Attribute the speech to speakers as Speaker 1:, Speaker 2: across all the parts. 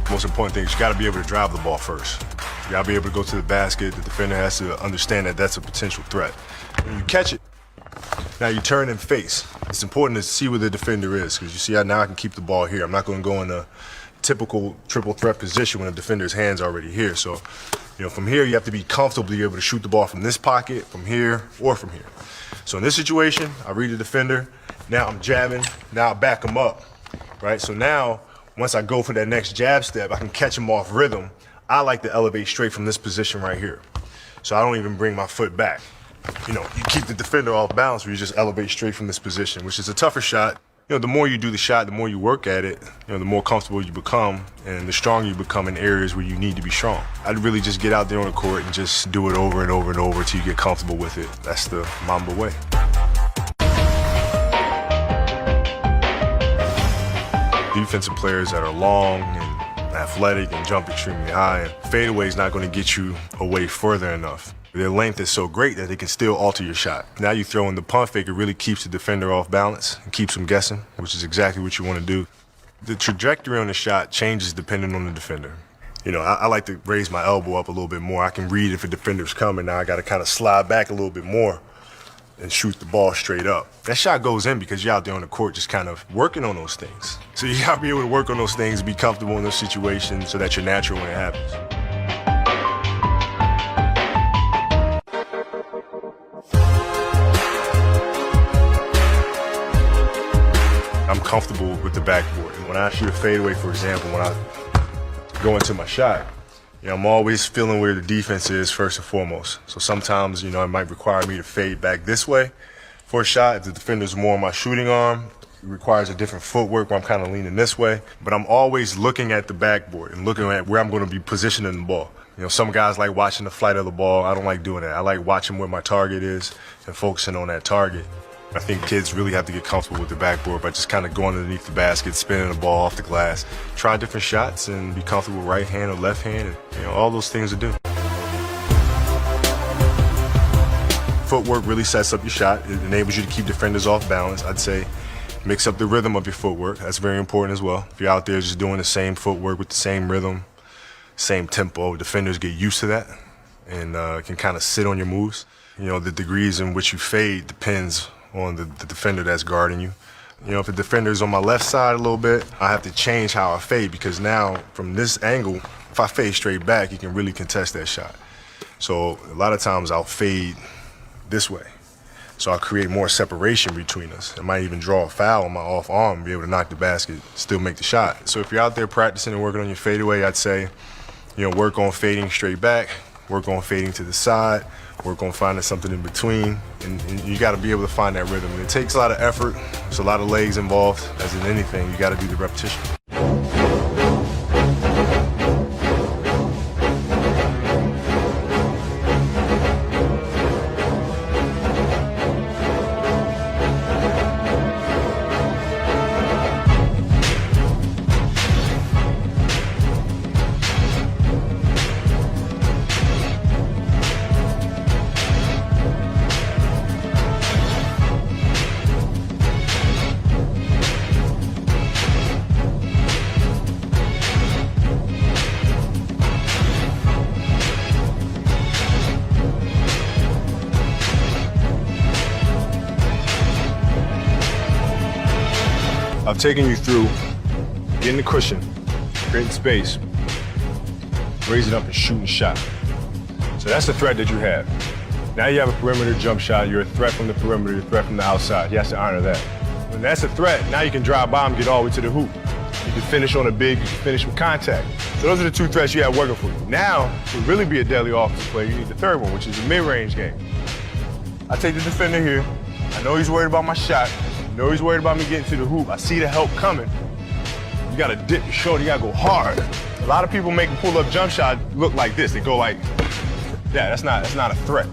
Speaker 1: Most important thing is you got to be able to drive the ball first. You got to be able to go to the basket. The defender has to understand that that's a potential threat. When you catch it, now you turn and face. It's important to see where the defender is, because you see how now I can keep the ball here. I'm not going to go in a typical triple threat position when the defender's hand's already here. So, from here you have to be comfortably able to shoot the ball from this pocket, from here, or from here. So in this situation, I read the defender. Now I'm jabbing. Now I back him up, right? So now, once I go for that next jab step, I can catch him off rhythm. I like to elevate straight from this position right here. So I don't even bring my foot back. You keep the defender off balance, where you just elevate straight from this position, which is a tougher shot. The more you do the shot, the more you work at it, the more comfortable you become, and the stronger you become in areas where you need to be strong. I'd really just get out there on the court and just do it over and over and over until you get comfortable with it. That's the Mamba way. Defensive players that are long and athletic and jump extremely high, and fadeaway is not going to get you away further enough. Their length is so great that they can still alter your shot. Now you throw in the pump fake, it really keeps the defender off balance and keeps them guessing, which is exactly what you want to do. The trajectory on the shot changes depending on the defender. I like to raise my elbow up a little bit more. I can read if a defender's coming. Now I got to kind of slide back a little bit more and shoot the ball straight up. That shot goes in because you're out there on the court just kind of working on those things. So you got to be able to work on those things, be comfortable in those situations so that you're natural when it happens. I'm comfortable with the backboard. When I shoot a fadeaway, for example, when I go into my shot, I'm always feeling where the defense is first and foremost. So sometimes, it might require me to fade back this way for a shot. If the defender's more on my shooting arm, it requires a different footwork where I'm kind of leaning this way. But I'm always looking at the backboard and looking at where I'm going to be positioning the ball. Some guys like watching the flight of the ball. I don't like doing that. I like watching where my target is and focusing on that target. I think kids really have to get comfortable with the backboard by just kind of going underneath the basket, spinning the ball off the glass. Try different shots and be comfortable with right hand or left hand, and all those things to do. Footwork really sets up your shot. It enables you to keep defenders off balance. I'd say mix up the rhythm of your footwork. That's very important as well. If you're out there just doing the same footwork with the same rhythm, same tempo, defenders get used to that and can kind of sit on your moves. The degrees in which you fade depends on the defender that's guarding you. If the defender's on my left side a little bit, I have to change how I fade, because now from this angle, if I fade straight back, you can really contest that shot. So a lot of times I'll fade this way. So I'll create more separation between us. I might even draw a foul on my off arm and be able to knock the basket, still make the shot. So if you're out there practicing and working on your fadeaway, I'd say, work on fading straight back, work on fading to the side, work on finding something in between, and you got to be able to find that rhythm. And it takes a lot of effort. There's a lot of legs involved. As in anything, you got to do the repetition. I've taken you through getting the cushion, creating space, raising up and shooting shot. So that's the threat that you have. Now you have a perimeter jump shot. You're a threat from the perimeter, you're a threat from the outside. You have to honor that. When that's a threat, now you can drive by and get all the way to the hoop. You can finish on a big, you can finish with contact. So those are the two threats you have working for you. Now, to really be a deadly offensive player, you need the third one, which is the mid-range game. I take the defender here. I know he's worried about my shot. I know he's worried about me getting to the hoop. I see the help coming. You gotta dip your shoulder, you gotta go hard. A lot of people make a pull-up jump shot look like this. They go like, yeah, that's not a threat.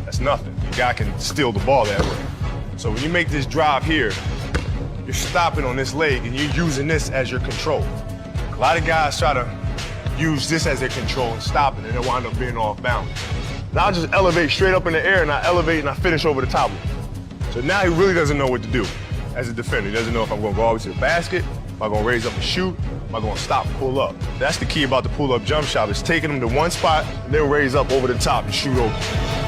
Speaker 1: That's nothing. The guy can steal the ball that way. So when you make this drive here, you're stopping on this leg and you're using this as your control. A lot of guys try to use this as their control and stop it, and they wind up being off balance. Now I just elevate straight up in the air, and I elevate and I finish over the top of him. So now he really doesn't know what to do as a defender. He doesn't know if I'm going to go all the way to the basket Am I gonna raise up and shoot? Am I gonna stop and pull up? That's the key about the pull-up jump shot, is taking them to one spot and then raise up over the top and shoot over.